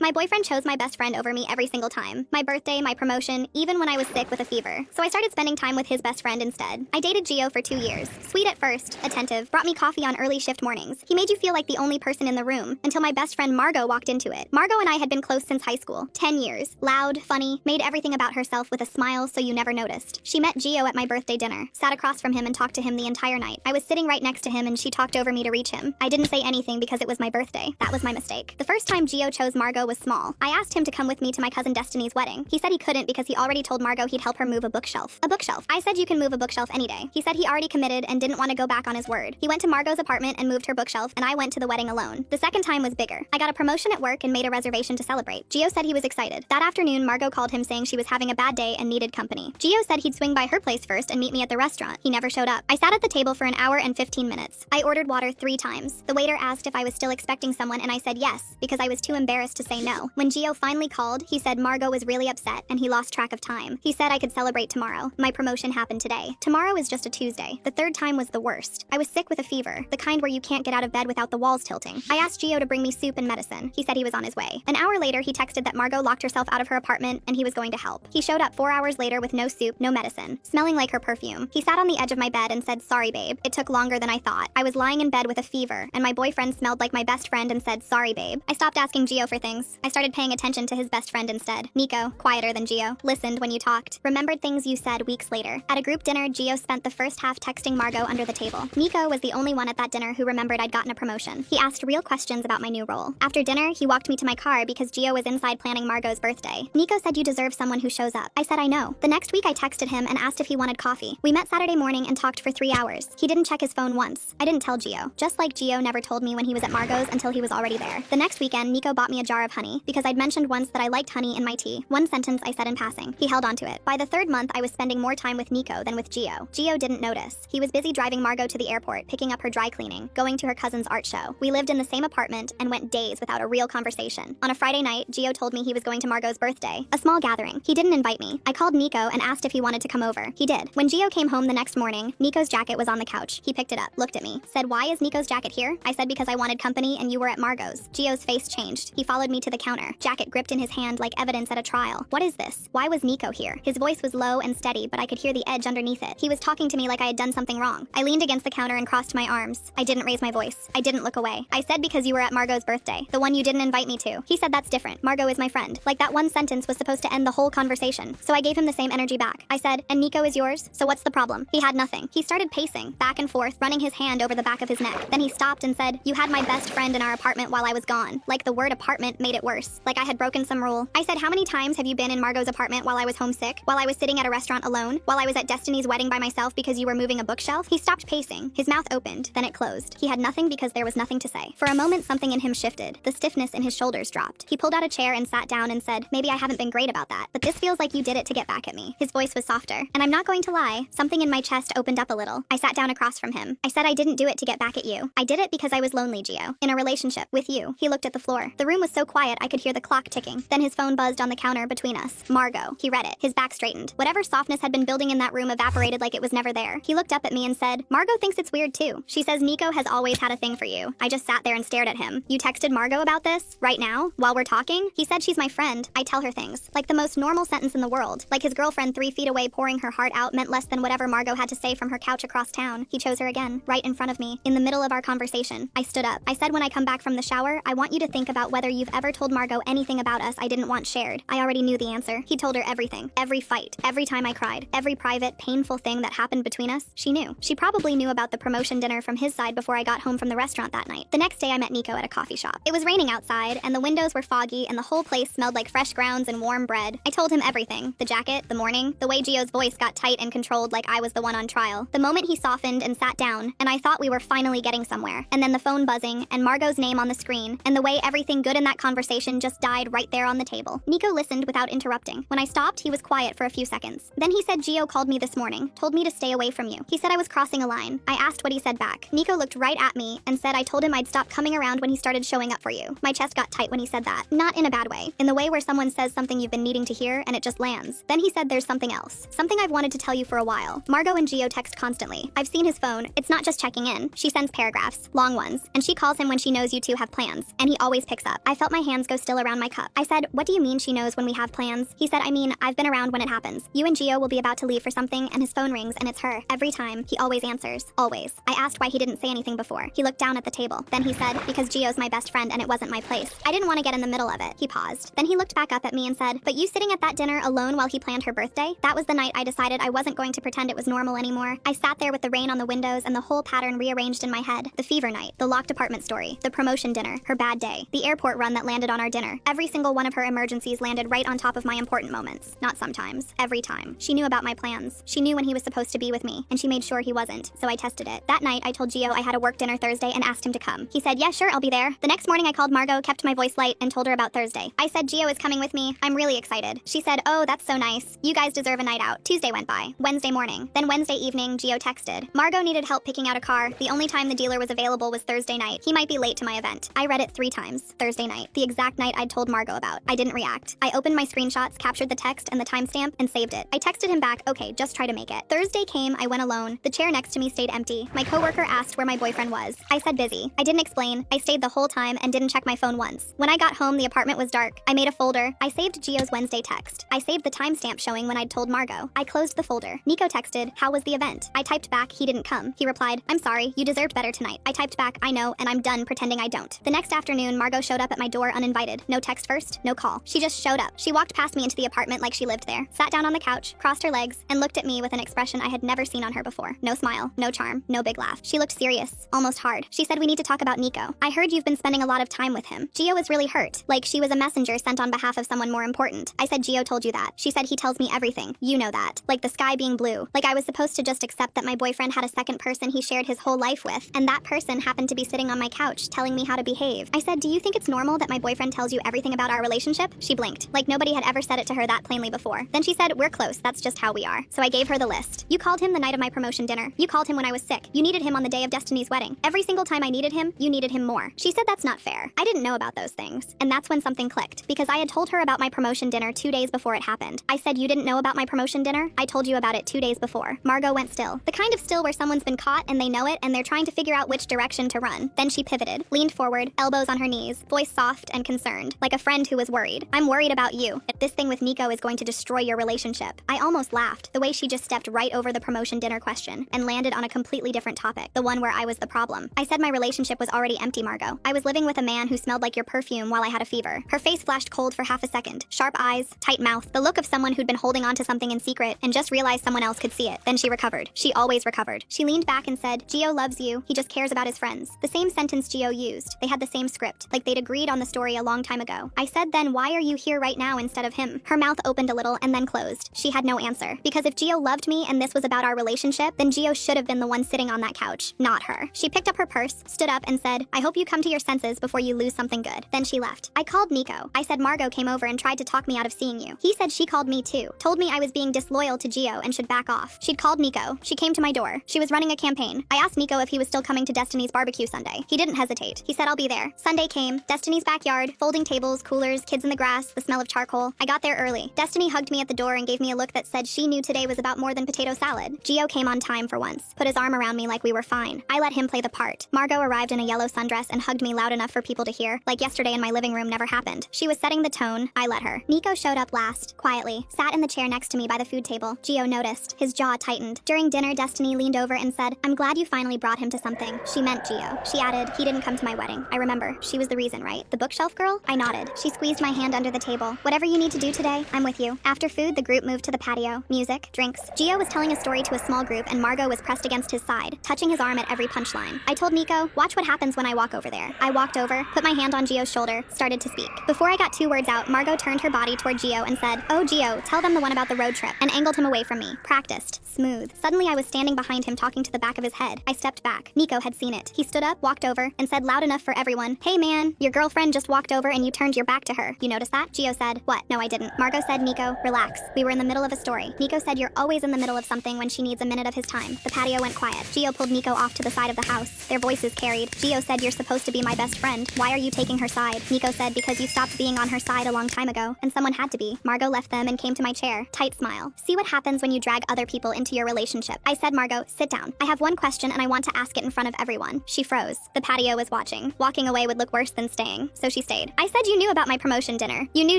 My boyfriend chose my best friend over me every single time. My birthday, my promotion, even when I was sick with a fever. So I started spending time with his best friend instead. I dated Gio for 2 years. Sweet at first, attentive, brought me coffee on early shift mornings. He made you feel like the only person in the room, until my best friend Margot walked into it. Margot and I had been close since high school. 10 years. Loud, funny, made everything about herself with a smile so you never noticed. She met Gio at my birthday dinner, sat across from him and talked to him the entire night. I was sitting right next to him and she talked over me to reach him. I didn't say anything because it was my birthday. That was my mistake. The first time Gio chose Margot was small. I asked him to come with me to my cousin Destiny's wedding. He said he couldn't because he already told Margot he'd help her move a bookshelf. A bookshelf. I said you can move a bookshelf any day. He said he already committed and didn't want to go back on his word. He went to Margot's apartment and moved her bookshelf, and I went to the wedding alone. The second time was bigger. I got a promotion at work and made a reservation to celebrate. Gio said he was excited. That afternoon, Margot called him saying she was having a bad day and needed company. Gio said he'd swing by her place first and meet me at the restaurant. He never showed up. I sat at the table for an hour and 15 minutes. I ordered water 3 times. The waiter asked if I was still expecting someone and I said yes, because I was too embarrassed to say no. When Gio finally called, he said Margot was really upset and he lost track of time. He said I could celebrate tomorrow. My promotion happened today. Tomorrow is just a Tuesday. The third time was the worst. I was sick with a fever, the kind where you can't get out of bed without the walls tilting. I asked Gio to bring me soup and medicine. He said he was on his way. An hour later, he texted that Margot locked herself out of her apartment and he was going to help. He showed up 4 hours later with no soup, no medicine, smelling like her perfume. He sat on the edge of my bed and said, "Sorry, babe. It took longer than I thought. I was lying in bed with a fever, and my boyfriend smelled like my best friend and said, 'Sorry, babe.'" I stopped asking Gio for things. I started paying attention to his best friend instead. Nico, quieter than Gio, listened when you talked, remembered things you said weeks later. At a group dinner, Gio spent the first half texting Margot under the table. Nico was the only one at that dinner who remembered I'd gotten a promotion. He asked real questions about my new role. After dinner, he walked me to my car because Gio was inside planning Margot's birthday. Nico said you deserve someone who shows up. I said I know. The next week I texted him and asked if he wanted coffee. We met Saturday morning and talked for 3 hours. He didn't check his phone once. I didn't tell Gio. Just like Gio never told me when he was at Margot's until he was already there. The next weekend, Nico bought me a jar of honey because I'd mentioned once that I liked honey in my tea. One sentence I said in passing. He held onto it. By the 3rd month, I was spending more time with Nico than with Gio. Gio didn't notice. He was busy driving Margot to the airport, picking up her dry cleaning, going to her cousin's art show. We lived in the same apartment and went days without a real conversation. On a Friday night, Gio told me he was going to Margot's birthday, a small gathering. He didn't invite me. I called Nico and asked if he wanted to come over. He did. When Gio came home the next morning, Nico's jacket was on the couch. He picked it up, looked at me, said, "Why is Nico's jacket here?" I said because I wanted company and you were at Margot's. Gio's face changed. He followed me to the counter, jacket gripped in his hand like evidence at a trial. What is this? Why was Nico here? His voice was low and steady, but I could hear the edge underneath it. He was talking to me like I had done something wrong. I leaned against the counter and crossed my arms. I didn't raise my voice. I didn't look away. I said because you were at Margot's birthday, the one you didn't invite me to. He said that's different. Margot is my friend. Like that one sentence was supposed to end the whole conversation. So I gave him the same energy back. I said, "And Nico is yours? So what's the problem?" He had nothing. He started pacing, back and forth, running his hand over the back of his neck. Then he stopped and said, "You had my best friend in our apartment while I was gone." Like the word apartment made it worse. Like I had broken some rule. I said, "How many times have you been in Margot's apartment while I was homesick? While I was sitting at a restaurant alone? While I was at Destiny's wedding by myself because you were moving a bookshelf?" He stopped pacing. His mouth opened, then it closed. He had nothing because there was nothing to say. For a moment, something in him shifted. The stiffness in his shoulders dropped. He pulled out a chair and sat down and said, "Maybe I haven't been great about that, but this feels like you did it to get back at me." His voice was softer. And I'm not going to lie, something in my chest opened up a little. I sat down across from him. I said I didn't do it to get back at you. I did it because I was lonely, Gio. In a relationship with you. He looked at the floor. The room was so quiet I could hear the clock ticking. Then his phone buzzed on the counter between us. Margot. He read it. His back straightened. Whatever softness had been building in that room evaporated like it was never there. He looked up at me and said, "Margot thinks it's weird too. She says Nico has always had a thing for you." I just sat there and stared at him. "You texted Margot about this? Right now? While we're talking?" He said she's my friend. I tell her things. Like the most normal sentence in the world. Like his girlfriend 3 feet away pouring her heart out meant less than whatever Margot had to say from her couch across town. He chose her again, right in front of me, in the middle of our conversation. I stood up. I said when I come back from the shower, I want you to think about whether you've ever told Margot anything about us I didn't want shared. I already knew the answer. He told her everything. Every fight. Every time I cried. Every private, painful thing that happened between us. She knew. She probably knew about the promotion dinner from his side before I got home from the restaurant that night. The next day I met Nico at a coffee shop. It was raining outside, and the windows were foggy, and the whole place smelled like fresh grounds and warm bread. I told him everything. The jacket, the morning, the way Gio's voice got tight and controlled like I was the one on trial. The moment he softened and sat down, and I thought we were finally getting somewhere. And then the phone buzzing, and Margot's name on the screen, and the way everything good in that conversation just died right there on the table. Nico listened without interrupting. When I stopped, he was quiet for a few seconds. Then he said Gio called me this morning, told me to stay away from you. He said I was crossing a line. I asked what he said back. Nico looked right at me and said I told him I'd stop coming around when he started showing up for you. My chest got tight when he said that. Not in a bad way. In the way where someone says something you've been needing to hear and it just lands. Then he said there's something else. Something I've wanted to tell you for a while. Margot and Gio text constantly. I've seen his phone. It's not just checking in. She sends paragraphs, long ones, and she calls him when she knows you two have plans, and he always picks up. I felt my hand hands go still around my cup. I said, what do you mean she knows when we have plans? He said, I mean, I've been around when it happens. You and Gio will be about to leave for something and his phone rings and it's her. Every time, he always answers. Always. I asked why he didn't say anything before. He looked down at the table. Then he said, because Gio's my best friend and it wasn't my place. I didn't want to get in the middle of it. He paused. Then he looked back up at me and said, but you sitting at that dinner alone while he planned her birthday? That was the night I decided I wasn't going to pretend it was normal anymore. I sat there with the rain on the windows and the whole pattern rearranged in my head. The fever night, the locked apartment story, the promotion dinner, her bad day, the airport run that landed on our dinner. Every single one of her emergencies landed right on top of my important moments. Not sometimes. Every time. She knew about my plans. She knew when he was supposed to be with me, and she made sure he wasn't, so I tested it. That night, I told Gio I had a work dinner Thursday and asked him to come. He said, yeah, sure, I'll be there. The next morning, I called Margot, kept my voice light, and told her about Thursday. I said, Gio is coming with me. I'm really excited. She said, oh, that's so nice. You guys deserve a night out. Tuesday went by. Wednesday morning. Then Wednesday evening, Gio texted. Margot needed help picking out a car. The only time the dealer was available was Thursday night. He might be late to my event. I read it 3 times. Thursday night. The exact night I'd told Margot about. I didn't react. I opened my screenshots, captured the text and the timestamp, and saved it. I texted him back, okay, just try to make it. Thursday came, I went alone. The chair next to me stayed empty. My coworker asked where my boyfriend was. I said busy. I didn't explain. I stayed the whole time and didn't check my phone once. When I got home, the apartment was dark. I made a folder. I saved Gio's Wednesday text. I saved the timestamp showing when I'd told Margot. I closed the folder. Nico texted, how was the event? I typed back, he didn't come. He replied, I'm sorry, you deserved better tonight. I typed back, I know, and I'm done pretending I don't. The next afternoon, Margot showed up at my door uninvited. No text first, no call. She just showed up. She walked past me into the apartment like she lived there, sat down on the couch, crossed her legs, and looked at me with an expression I had never seen on her before. No smile, no charm, no big laugh. She looked serious, almost hard. She said, we need to talk about Nico. I heard you've been spending a lot of time with him. Gio was really hurt, like she was a messenger sent on behalf of someone more important. I said, Gio told you that. She said, he tells me everything. You know that. Like the sky being blue. Like I was supposed to just accept that my boyfriend had a second person he shared his whole life with, and that person happened to be sitting on my couch telling me how to behave. I said, do you think it's normal that my boyfriend tells you everything about our relationship? She blinked, like nobody had ever said it to her that plainly before. Then she said, we're close, that's just how we are. So I gave her the list. You called him the night of my promotion dinner. You called him when I was sick. You needed him on the day of Destiny's wedding. Every single time I needed him, you needed him more. She said that's not fair. I didn't know about those things. And that's when something clicked, because I had told her about my promotion dinner 2 days before it happened. I said, you didn't know about my promotion dinner? I told you about it 2 days before. Margot went still. The kind of still where someone's been caught and they know it and they're trying to figure out which direction to run. Then she pivoted, leaned forward, elbows on her knees, voice soft and concerned, like a friend who was worried. I'm worried about you. This thing with Nico is going to destroy your relationship. I almost laughed, the way she just stepped right over the promotion dinner question and landed on a completely different topic, the one where I was the problem. I said my relationship was already empty, Margot. I was living with a man who smelled like your perfume while I had a fever. Her face flashed cold for half a second. Sharp eyes, tight mouth, the look of someone who'd been holding on to something in secret and just realized someone else could see it. Then she recovered. She always recovered. She leaned back and said, Gio loves you. He just cares about his friends. The same sentence Gio used. They had the same script, like they'd agreed on the story a long time ago. I said then, why are you here right now instead of him? Her mouth opened a little and then closed. She had no answer. Because if Gio loved me and this was about our relationship, then Gio should have been the one sitting on that couch, not her. She picked up her purse, stood up and said, I hope you come to your senses before you lose something good. Then she left. I called Nico. I said Margot came over and tried to talk me out of seeing you. He said she called me too. Told me I was being disloyal to Gio and should back off. She'd called Nico. She came to my door. She was running a campaign. I asked Nico if he was still coming to Destiny's barbecue Sunday. He didn't hesitate. He said, I'll be there. Sunday came. Destiny's backyard, folding tables, coolers, kids in the grass, the smell of charcoal. I got there early. Destiny hugged me at the door and gave me a look that said she knew today was about more than potato salad. Gio came on time for once, put his arm around me like we were fine. I let him play the part. Margot arrived in a yellow sundress and hugged me loud enough for people to hear, like yesterday in my living room never happened. She was setting the tone. I let her. Nico showed up last, quietly, sat in the chair next to me by the food table. Gio noticed. His jaw tightened. During dinner, Destiny leaned over and said, I'm glad you finally brought him to something. She meant Gio. She added, he didn't come to my wedding. I remember. She was the reason, right? The bookshelf girl? I nodded. She squeezed my hand under the table. Whatever you need to do today, I'm with you. After food, the group moved to the patio. Music, drinks. Gio was telling a story to a small group and Margot was pressed against his side, touching his arm at every punchline. I told Nico, watch what happens when I walk over there. I walked over, put my hand on Gio's shoulder, started to speak. Before I got 2 words out, Margot turned her body toward Gio and said, oh Gio, tell them the one about the road trip, and angled him away from me. Practiced. Smooth. Suddenly I was standing behind him talking to the back of his head. I stepped back. Nico had seen it. He stood up, walked over, and said loud enough for everyone, hey man, your girlfriend just walked over and you turned your back to her. You notice that? Gio said, what? No, I didn't. Margot said, Nico, relax. We were in the middle of a story. Nico said you're always in the middle of something when she needs a minute of his time. The patio went quiet. Gio pulled Nico off to the side of the house. Their voices carried. Gio said, you're supposed to be my best friend. Why are you taking her side? Nico said, because you stopped being on her side a long time ago, and someone had to be. Margot left them and came to my chair. Tight smile. See what happens when you drag other people into your relationship. I said, Margot, sit down. I have one question and I want to ask it in front of everyone. She froze. The patio was watching. Walking away would look worse than staying. So she she stayed. I said you knew about my promotion dinner. You knew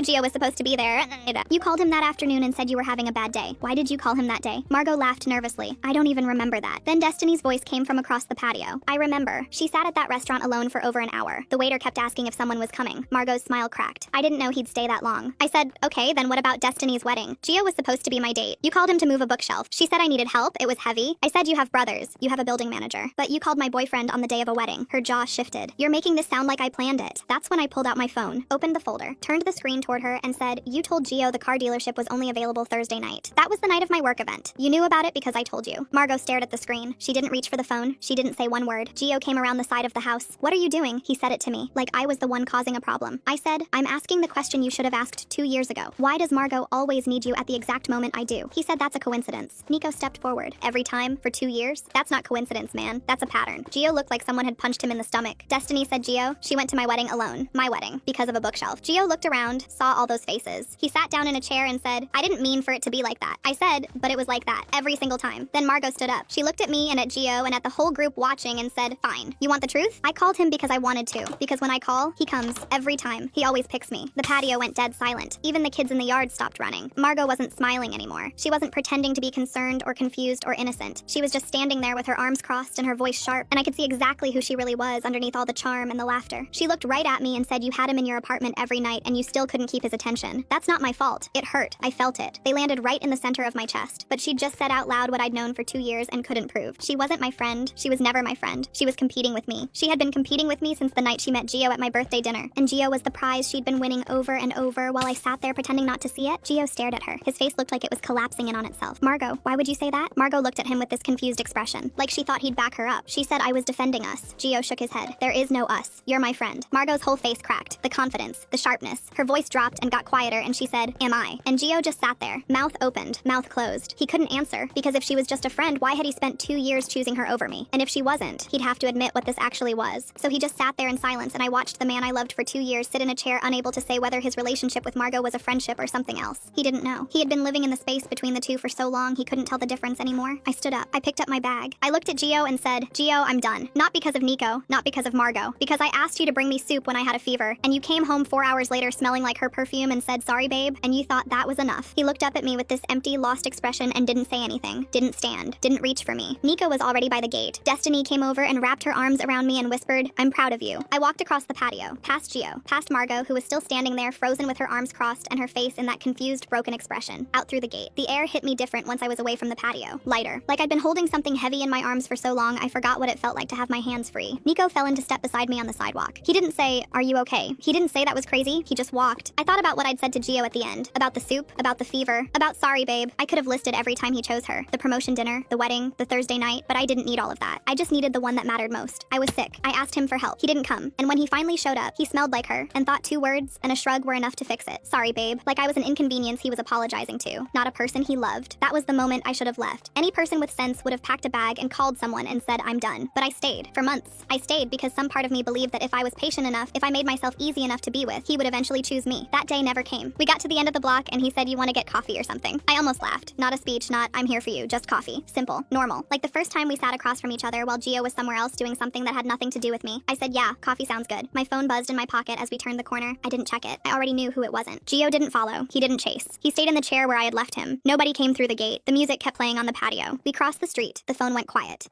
Gio was supposed to be there. You called him that afternoon and said you were having a bad day. Why did you call him that day? Margot laughed nervously. I don't even remember that. Then Destiny's voice came from across the patio. I remember. She sat at that restaurant alone for over an hour. The waiter kept asking if someone was coming. Margot's smile cracked. I didn't know he'd stay that long. I said, okay, then what about Destiny's wedding? Gio was supposed to be my date. You called him to move a bookshelf. She said I needed help. It was heavy. I said you have brothers. You have a building manager. But you called my boyfriend on the day of a wedding. Her jaw shifted. You're making this sound like I planned it. That's when I pulled out my phone, opened the folder, turned the screen toward her, and said, you told Gio the car dealership was only available Thursday night. That was the night of my work event. You knew about it because I told you. Margot stared at the screen. She didn't reach for the phone. She didn't say one word. Gio came around the side of the house. What are you doing? He said it to me, like I was the one causing a problem. I said, I'm asking the question you should have asked 2 years ago. Why does Margot always need you at the exact moment I do? He said that's a coincidence. Nico stepped forward. Every time, for 2 years? That's not coincidence, man. That's a pattern. Gio looked like someone had punched him in the stomach. Destiny said Gio, she went to my wedding alone. My wedding. Because of a bookshelf. Gio looked around, saw all those faces. He sat down in a chair and said, I didn't mean for it to be like that. I said, but it was like that. Every single time. Then Margot stood up. She looked at me and at Gio and at the whole group watching and said, fine. You want the truth? I called him because I wanted to. Because when I call, he comes. Every time. He always picks me. The patio went dead silent. Even the kids in the yard stopped running. Margot wasn't smiling anymore. She wasn't pretending to be concerned or confused or innocent. She was just standing there with her arms crossed and her voice sharp, and I could see exactly who she really was underneath all the charm and the laughter. She looked right at me and said you had him in your apartment every night and you still couldn't keep his attention. That's not my fault. It hurt. I felt it. They landed right in the center of my chest. But she'd just said out loud what I'd known for 2 years and couldn't prove. She wasn't my friend. She was never my friend. She was competing with me. She had been competing with me since the night she met Gio at my birthday dinner. And Gio was the prize she'd been winning over and over while I sat there pretending not to see it. Gio stared at her. His face looked like it was collapsing in on itself. Margot, why would you say that? Margot looked at him with this confused expression, like she thought he'd back her up. She said I was defending us. Gio shook his head. There is no us. You're my friend. Margot's whole face cracked. The confidence, the sharpness. Her voice dropped and got quieter and she said, am I? And Gio just sat there, mouth opened, mouth closed. He couldn't answer, because if she was just a friend, why had he spent 2 years choosing her over me? And if she wasn't, he'd have to admit what this actually was. So he just sat there in silence and I watched the man I loved for 2 years sit in a chair unable to say whether his relationship with Margot was a friendship or something else. He didn't know. He had been living in the space between the two for so long he couldn't tell the difference anymore. I stood up. I picked up my bag. I looked at Gio and said, Gio, I'm done. Not because of Nico, not because of Margot, because I asked you to bring me soup when I had a fever, and you came home 4 hours later smelling like her perfume and said, sorry babe, and you thought that was enough. He looked up at me with this empty, lost expression and didn't say anything, didn't stand, didn't reach for me. Nico was already by the gate. Destiny came over and wrapped her arms around me and whispered, I'm proud of you. I walked across the patio, past Gio, past Margot, who was still standing there frozen with her arms crossed and her face in that confused, broken expression, out through the gate. The air hit me different once I was away from the patio, lighter. Like I'd been holding something heavy in my arms for so long I forgot what it felt like to have my hands free. Nico fell into step beside me on the sidewalk. He didn't say, are you okay? He didn't say that was crazy, he just walked. I thought about what I'd said to Gio at the end, about the soup, about the fever, about sorry babe. I could have listed every time he chose her, the promotion dinner, the wedding, the Thursday night, but I didn't need all of that. I just needed the one that mattered most. I was sick. I asked him for help. He didn't come. And when he finally showed up, he smelled like her and thought 2 words and a shrug were enough to fix it. Sorry babe. Like I was an inconvenience he was apologizing to, not a person he loved. That was the moment I should have left. Any person with sense would have packed a bag and called someone and said, I'm done. But I stayed. For months. I stayed because some part of me believed that if I was patient enough, if I made myself easy enough to be with, he would eventually choose me. That day never came. We got to the end of the block and he said, you want to get coffee or something? I almost laughed. Not a speech, not I'm here for you, just coffee. Simple. Normal. Like the first time we sat across from each other while Gio was somewhere else doing something that had nothing to do with me. I said, yeah, coffee sounds good. My phone buzzed in my pocket as we turned the corner. I didn't check it. I already knew who it wasn't. Gio didn't follow. He didn't chase. He stayed in the chair where I had left him. Nobody came through the gate. The music kept playing on the patio. We crossed the street. The phone went quiet.